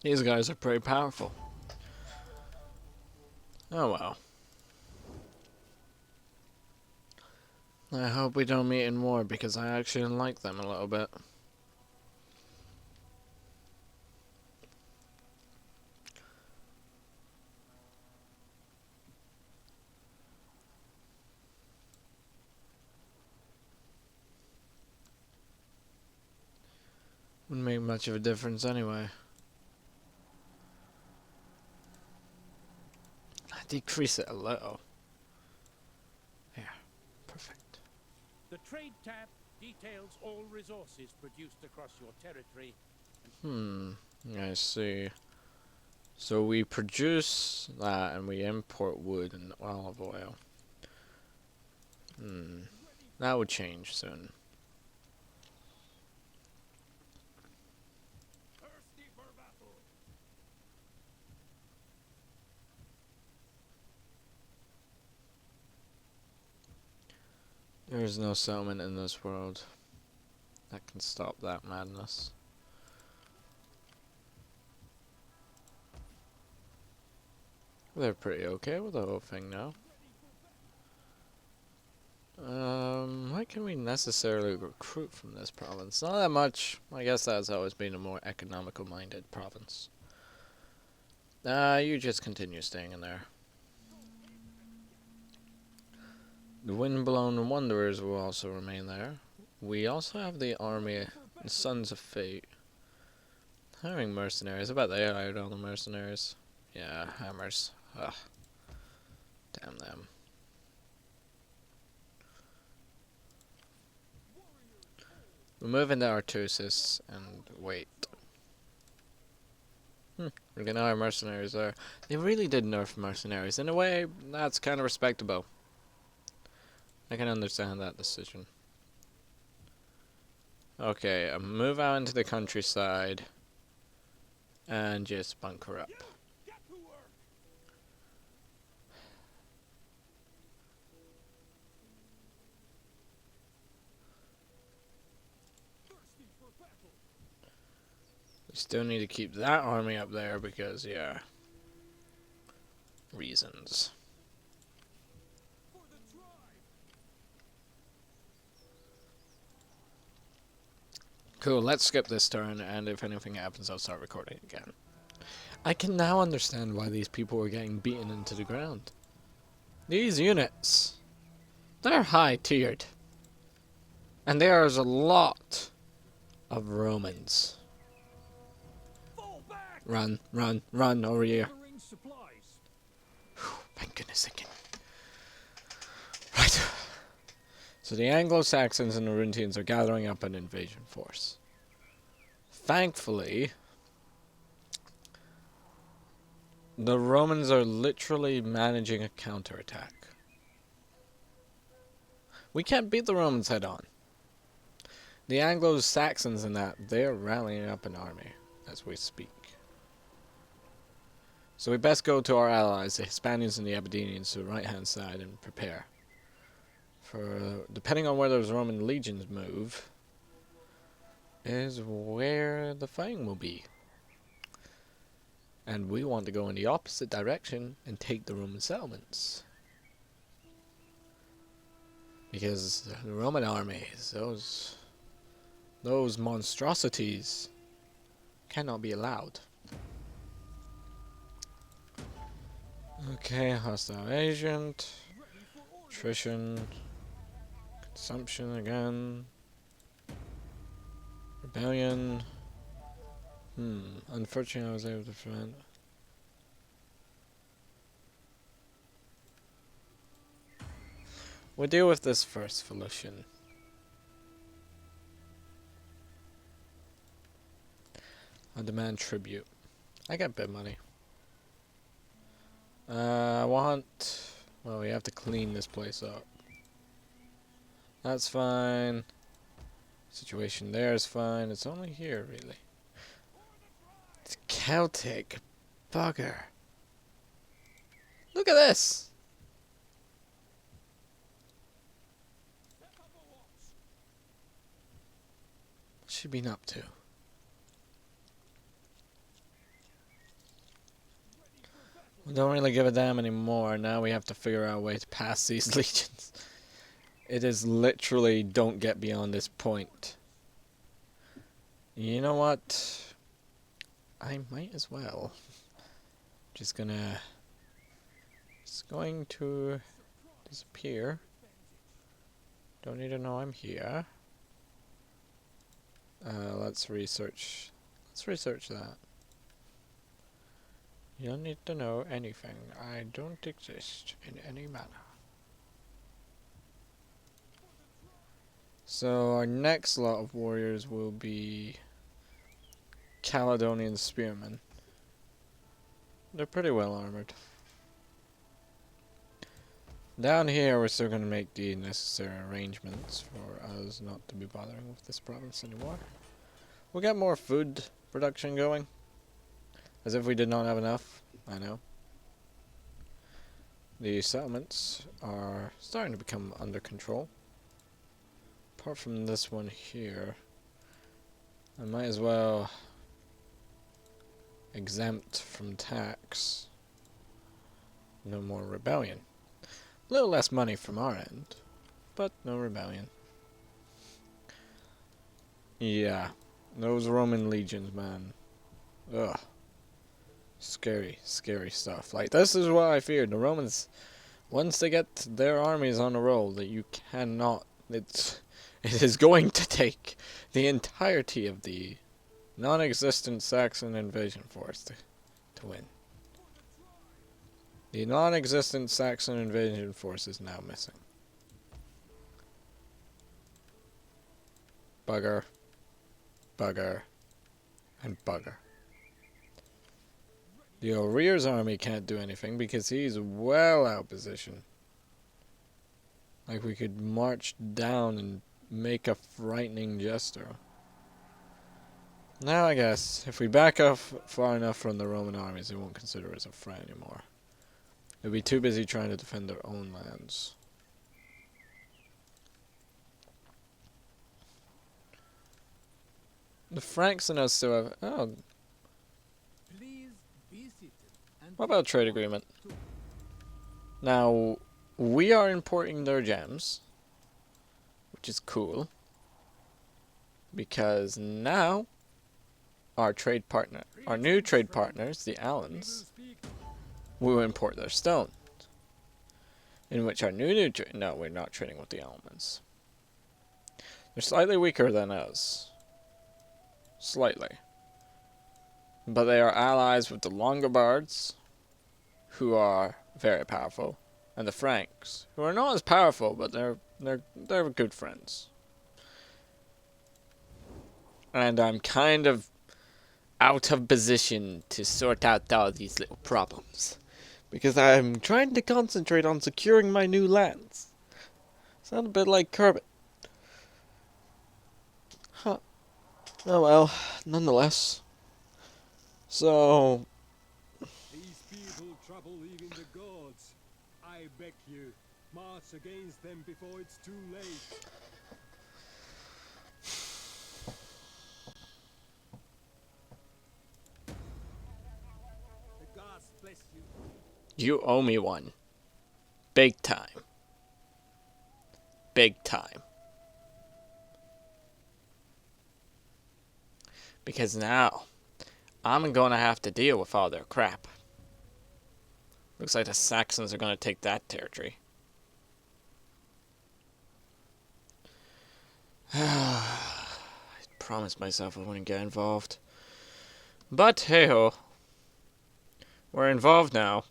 These guys are pretty powerful. Oh well. I hope we don't meet in war because I actually like them a little bit. Wouldn't make much of a difference anyway. Decrease it a little. Yeah, perfect. The trade tab details all resources produced across your territory. I see. So we produce that and we import wood and olive oil. That would change soon. Thirsty for battle. There is no settlement in this world that can stop that madness. They're pretty okay with the whole thing now. What can we necessarily recruit from this province? Not that much. I guess that's always been a more economical-minded province. You just continue staying in there. The Windblown Wanderers will also remain there. We also have the army, the Sons of Fate. Hiring mercenaries. I bet they hired all the mercenaries. Yeah, hammers. Ugh. Damn them. We'll move into Artusis and wait. We're gonna hire mercenaries there. They really did nerf mercenaries. In a way, that's kind of respectable. I can understand that decision. Okay, move out into the countryside and just bunker up. We still need to keep that army up there because, yeah, reasons. Cool, let's skip this turn, and if anything happens, I'll start recording again. I can now understand why these people were getting beaten into the ground. These units, they're high-tiered. And there's a lot of Romans. Run, run, run over here. Thank goodness I can. Right. So the Anglo-Saxons and the Runtians are gathering up an invasion force. Thankfully, the Romans are literally managing a counterattack. We can't beat the Romans head on. The Anglo-Saxons in that, they're rallying up an army as we speak. So we best go to our allies, the Hispanians and the Aberdenians, to the right-hand side and prepare. For, depending on where those Roman legions move, is where the fighting will be. And we want to go in the opposite direction and take the Roman settlements. Because the Roman armies, those monstrosities, cannot be allowed. Okay, hostile agent, attrition, consumption again, rebellion. Unfortunately I was able to prevent. We'll deal with this first, Felician. I demand tribute. I got bit money. I want... Well, we have to clean this place up. That's fine. Situation there is fine. It's only here, really. It's Celtic. Bugger. Look at this! What's she been up to? We don't really give a damn anymore. Now we have to figure out a way to pass these legions. It is literally don't get beyond this point. You know what? I might as well. Just gonna... It's going to disappear. Don't need to know I'm here. Let's research. Let's research that. You don't need to know anything. I don't exist in any manner. So our next lot of warriors will be Caledonian spearmen. They're pretty well armored. Down here we're still going to make the necessary arrangements for us not to be bothering with this province anymore. We'll get more food production going. As if we did not have enough. I know. The settlements are starting to become under control. Apart from this one here, I might as well exempt from tax. No more rebellion. A little less money from our end, but no rebellion. Yeah, those Roman legions, man. Ugh. Scary, scary stuff. Like, this is what I feared. The Romans, once they get their armies on a roll, that you cannot... It is going to take the entirety of the non-existent Saxon invasion force to win. The non-existent Saxon invasion force is now missing. Bugger. Bugger. And bugger. The O'Rear's army can't do anything because he's well out of position. Like we could march down and make a frightening gesture. Now I guess, if we back off far enough from the Roman armies, they won't consider us a threat anymore. They'll be too busy trying to defend their own lands. The Franks and us still have... Oh, what about trade agreement? Now, we are importing their gems, which is cool, because now our new trade partners, the Allans, will import their stone. In which our no, we're not trading with the Almans. They're slightly weaker than us. Slightly. But they are allies with the Longobards, who are very powerful, and the Franks, who are not as powerful, but they're good friends. And I'm kind of out of position to sort out all these little problems, because I'm trying to concentrate on securing my new lands. Sound a bit like Kerbit. Huh. Oh well, nonetheless. So... These people trouble even the gods. I beg you, march against them before it's too late. The gods bless you. You owe me one. Big time. Big time. Because now, I'm gonna have to deal with all their crap. Looks like the Saxons are gonna take that territory. I promised myself I wouldn't get involved. But hey-ho. We're involved now.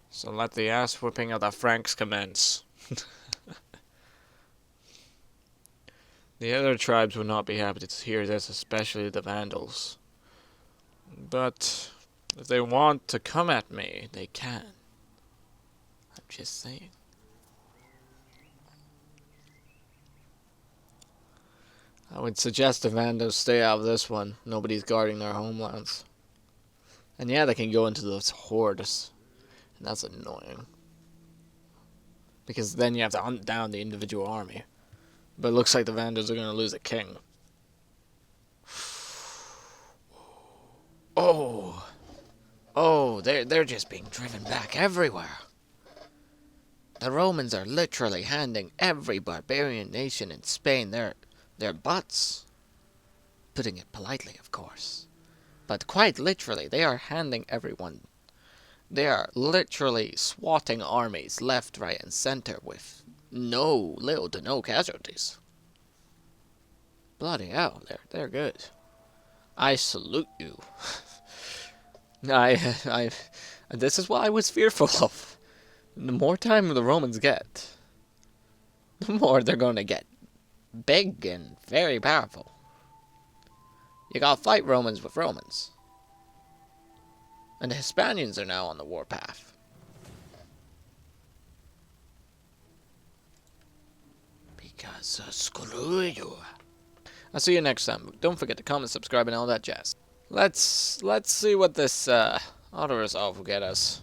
So let the ass-whipping of the Franks commence. The other tribes would not be happy to hear this, especially the Vandals. But if they want to come at me, they can. I'm just saying. I would suggest the Vandals stay out of this one. Nobody's guarding their homelands. And yeah, they can go into those hordes. And that's annoying. Because then you have to hunt down the individual army. But it looks like the Vandals are going to lose a king. Oh! Oh, they're just being driven back everywhere. The Romans are literally handing every barbarian nation in Spain their butts. Putting it politely, of course. But quite literally, they are handing everyone. They are literally swatting armies left, right, and center with little to no casualties. Bloody hell, they're good. I salute you. This is what I was fearful of. The more time the Romans get, the more they're going to get big and very powerful. You gotta fight Romans with Romans. And the Hispanians are now on the warpath. Because screw you. I'll see you next time. Don't forget to comment, subscribe, and all that jazz. Let's see what this auto-resolve will get us.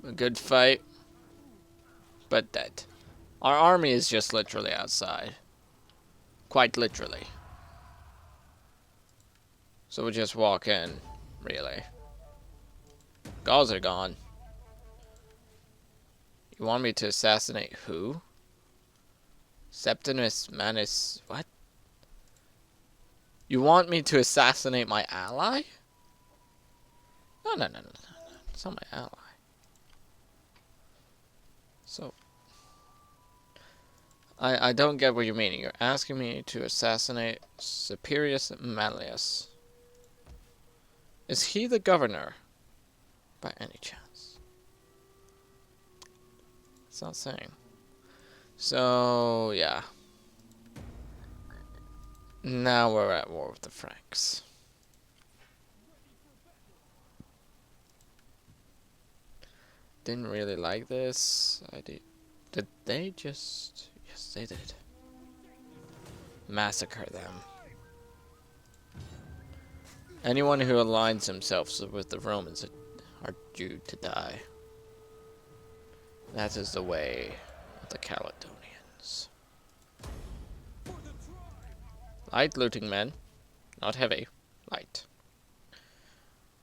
A good fight, but dead. Our army is just literally outside. Quite literally. So we just walk in, really. Gauls are gone. You want me to assassinate who? Septimus Manus... What? You want me to assassinate my ally? No. It's not my ally. So... I don't get what you're meaning. You're asking me to assassinate Superius Malleus. Is he the governor? By any chance? It's not saying. So, yeah. Now we're at war with the Franks. Didn't really like this. Did they just... Yes, they did. Massacre them. Anyone who aligns themselves with the Romans are due to die. That is the way of the Caledonians. Light looting men. Not heavy. Light.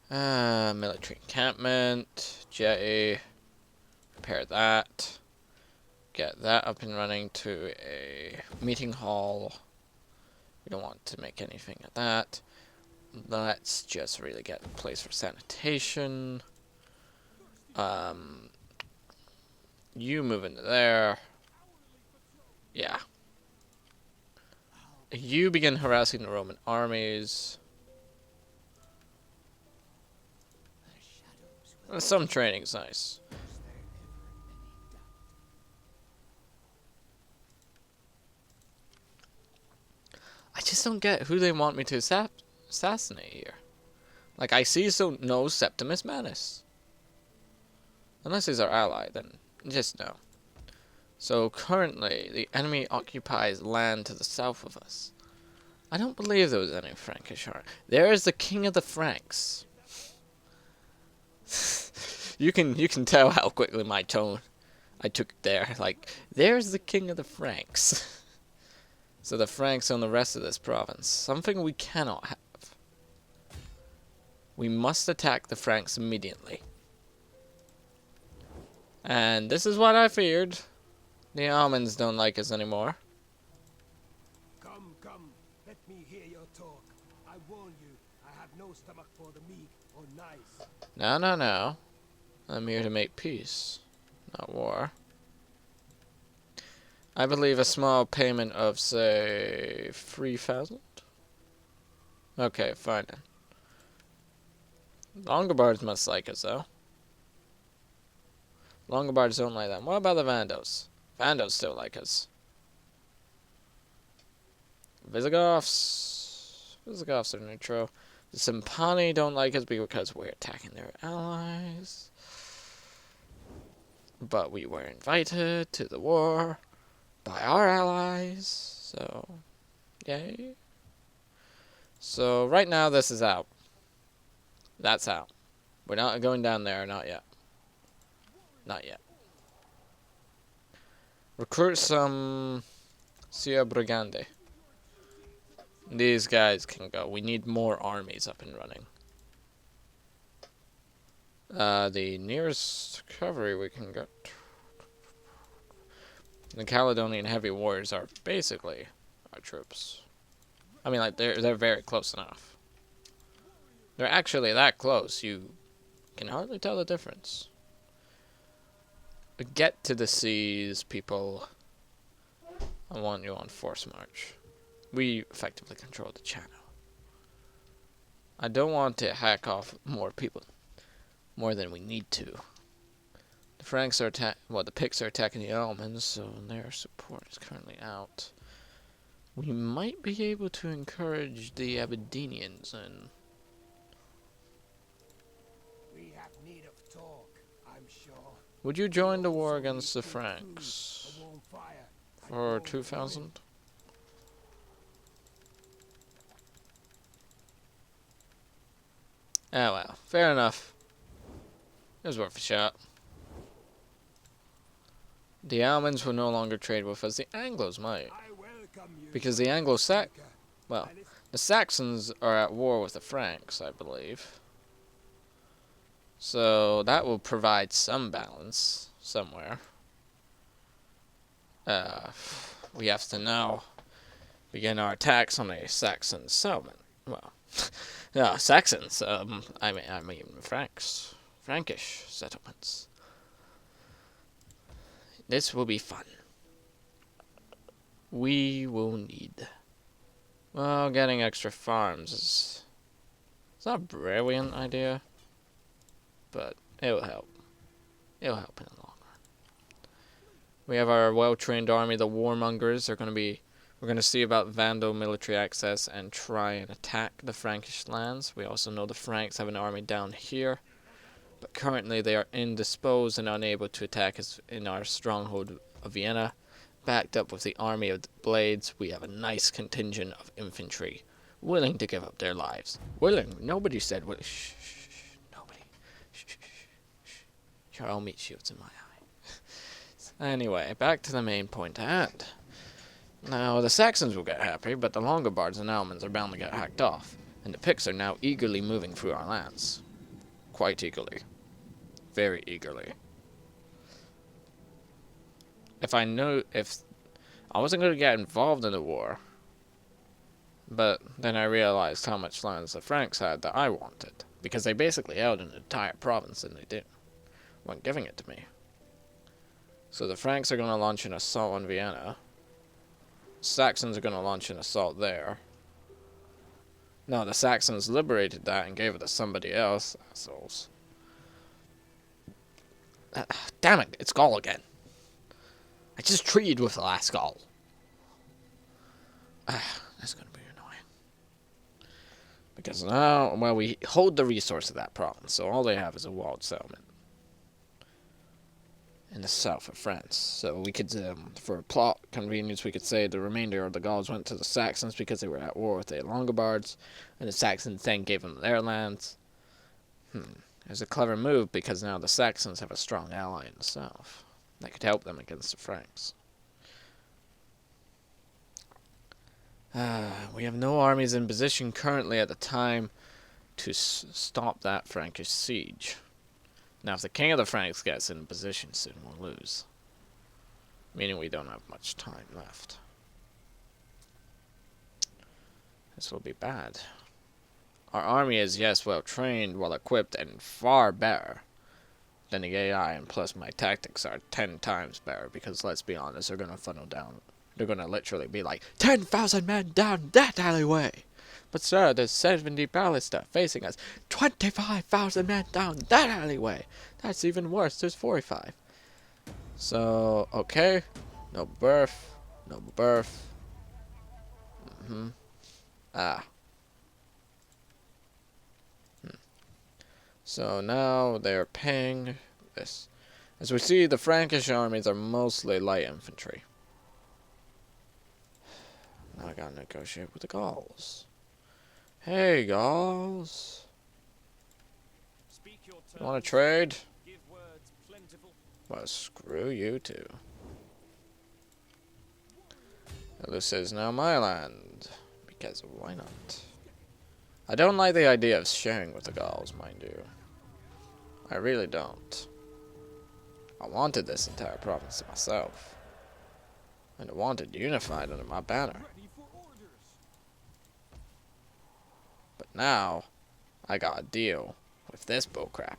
Military encampment. Jetty. Repair that. Get that up and running to a meeting hall. We don't want to make anything of that. Let's just really get a place for sanitation. You move into there. Yeah. You begin harassing the Roman armies. Some training's nice. I just don't get who they want me to assassinate here. Like, I see no Septimus Manus. Unless he's our ally, then just no. So currently, the enemy occupies land to the south of us. I don't believe there was any Frankish army. There is the king of the Franks. you can tell how quickly my tone I took there. Like, there's the king of the Franks. So the Franks own the rest of this province. Something we cannot have. We must attack the Franks immediately. And this is what I feared. The Almonds don't like us anymore. Come, let me hear your talk. I warn you, I have no stomach for the meek or nice. No. I'm here to make peace, not war. I believe a small payment of, say, 3,000? Okay, fine then. Longobards must like us, though. Longobards don't like them. What about the Vandos? Vandos still like us. Visigoths are neutral. The Simpani don't like us because we're attacking their allies. But we were invited to the war by our allies, so yay. So right now this is out. That's out. We're not going down there, not yet. Not yet. Recruit some Sia Brigande. These guys can go. We need more armies up and running. The nearest cavalry we can get. The Caledonian heavy warriors are basically our troops. I mean, like, they're very close enough. They're actually that close, you can hardly tell the difference. Get to the seas, people. I want you on force march. We effectively control the channel. I don't want to hack off more people, more than we need to. The Franks are the Picts are attacking the Almonds, so their support is currently out. We might be able to encourage the Aberdenians and. We have need of talk, I'm sure. Would you join the war against the Franks for 2,000? Ah well, fair enough. It was worth a shot. The Almonds will no longer trade with us. The Anglos might. Because the the Saxons are at war with the Franks, I believe. So that will provide some balance somewhere. We have to now begin our attacks on a Saxon settlement. Well, yeah, Saxons. I mean Frankish settlements. This will be fun. We will need. Well, getting extra farms is. It's not a brilliant idea, but it will help. It will help in the long run. We have our well-trained army, the warmongers. We're going to see about Vandal military access and try and attack the Frankish lands. We also know the Franks have an army down here, but currently they are indisposed and unable to attack us in our stronghold of Vienna. Backed up with the army of the Blades, we have a nice contingent of infantry, willing to give up their lives. Willing? Nobody said willing. Shh, shh, shh. Nobody. Shh, shh, shh, shh. Your all meat shields in my eye. Anyway, back to the main point at hand. Now, the Saxons will get happy, but the Longobards and Almonds are bound to get hacked off, and the Picts are now eagerly moving through our lands. Quite eagerly. Very eagerly. If I wasn't going to get involved in the war, but then I realized how much lands the Franks had that I wanted, because they basically held an entire province and they weren't giving it to me. So the Franks are going to launch an assault on Vienna. Saxons are going to launch an assault there. No, the Saxons liberated that and gave it to somebody else. Assholes. Damn it, it's Gaul again. I just treated with the last Gaul. That's going to be annoying. Because now, well, we hold the resource of that province, so all they have is a walled settlement in the south of France. So we could, for plot convenience, we could say the remainder of the Gauls went to the Saxons because they were at war with the Longobards, and the Saxons then gave them their lands. It was a clever move because now the Saxons have a strong ally in the south that could help them against the Franks. We have no armies in position currently at the time to stop that Frankish siege. Now, if the king of the Franks gets in position soon, we'll lose. Meaning we don't have much time left. This will be bad. Our army is, yes, well trained, well equipped, and far better than the AI, and plus my tactics are 10 times better, because let's be honest, they're going to funnel down. They're going to literally be like, 10,000 men down that alleyway! But sir, there's 70 ballista facing us. 25,000 men down that alleyway! That's even worse, there's 45. So, okay. No birth. No birth. So now they're paying this. As we see, the Frankish armies are mostly light infantry. Now I gotta negotiate with the Gauls. Hey, Gauls. You wanna trade? Well, screw you too. This is now my land. Because why not? I don't like the idea of sharing with the Gauls, mind you. I really don't. I wanted this entire province to myself. And I wanted unified under my banner. Ready for orders. But now, I gotta deal with this bullcrap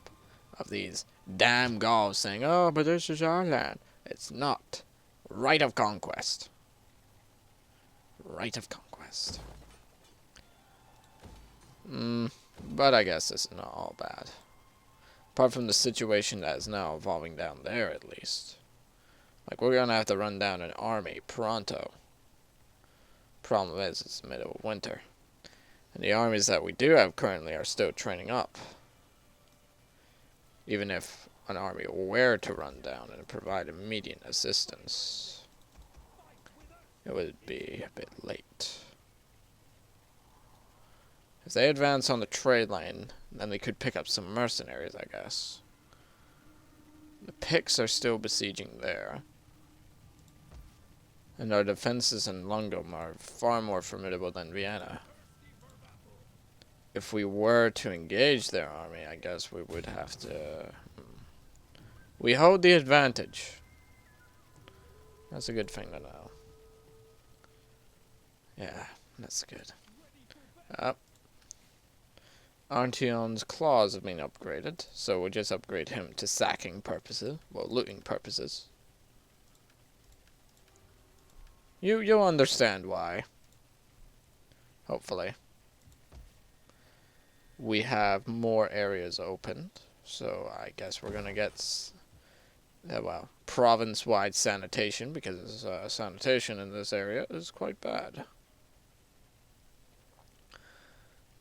of these damn Gauls saying, oh, but this is our land. It's not. Right of conquest. Right of conquest. But I guess this is not all bad. Apart from the situation that is now evolving down there, at least. Like, we're gonna have to run down an army pronto. Problem is, it's the middle of winter. And the armies that we do have currently are still training up. Even if an army were to run down and provide immediate assistance, it would be a bit late. If they advance on the trade lane, then they could pick up some mercenaries, I guess. The picts are still besieging there. And our defenses in Lungom are far more formidable than Vienna. If we were to engage their army, I guess we would have to... We hold the advantage. That's a good thing to know. Yeah, that's good. Artion's claws have been upgraded, so we'll just upgrade him to sacking purposes, well, looting purposes. You'll understand why. Hopefully. We have more areas opened, so I guess we're gonna get, well, province-wide sanitation, because sanitation in this area is quite bad.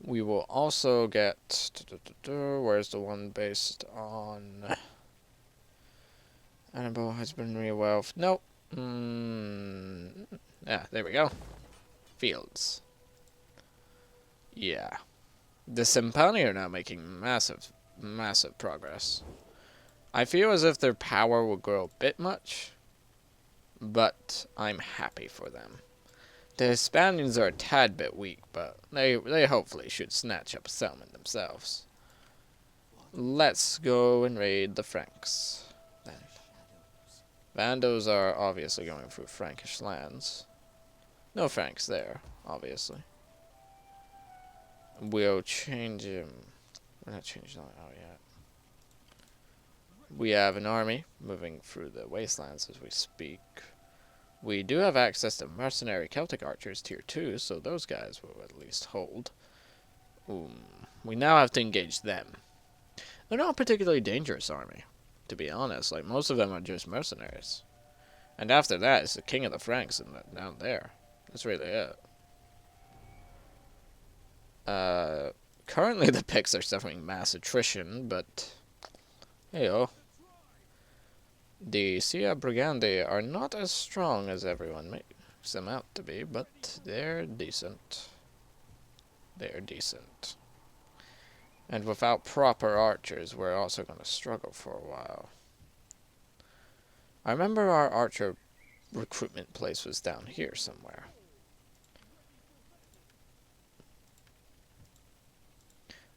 We will also get, where's the one based on animal husbandry wealth? Nope. Yeah, there we go. Fields. Yeah. The Simpani are now making massive, massive progress. I feel as if their power will grow a bit much, but I'm happy for them. The Hispanians are a tad bit weak, but they hopefully should snatch up a settlement themselves. Let's go and raid the Franks, then. Vandals are obviously going through Frankish lands. No Franks there, obviously. We'll change him. We're not changing that out yet. We have an army moving through the wastelands as we speak. We do have access to mercenary Celtic archers tier 2, so those guys will at least hold. We now have to engage them. They're not a particularly dangerous army, to be honest. Like, most of them are just mercenaries. And after that, it's the king of the Franks and down there. That's really it. Currently the picts are suffering mass attrition, but hey-oh. The Sia Brigandi are not as strong as everyone makes them out to be, but they're decent. They're decent. And without proper archers, we're also going to struggle for a while. I remember our archer recruitment place was down here somewhere.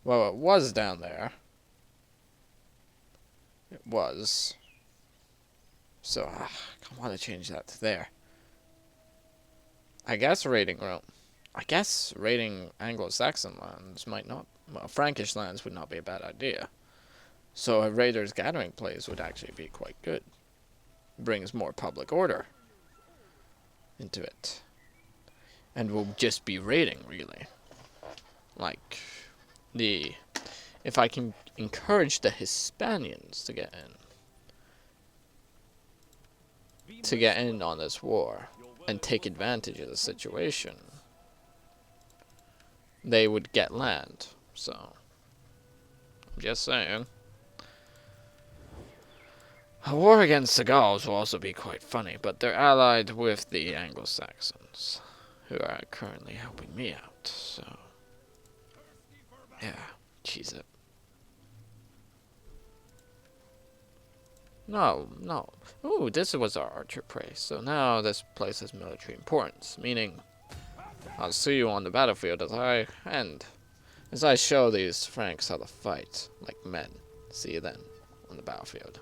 Well, it was down there. It was. So, I want to change that to there. I guess raiding Rome. I guess raiding Anglo-Saxon lands might not... Well, Frankish lands would not be a bad idea. So a Raiders Gathering place would actually be quite good. Brings more public order into it. And we'll just be raiding, really. Like... If I can encourage the Hispanians to get in on this war and take advantage of the situation, they would get land. So, I'm just saying. A war against the Gauls will also be quite funny, but they're allied with the Anglo-Saxons, who are currently helping me out, so... Yeah, cheese it. No. Ooh, this was our archer prey. So now this place has military importance, meaning I'll see you on the battlefield as I show these Franks how to fight like men. See you then on the battlefield.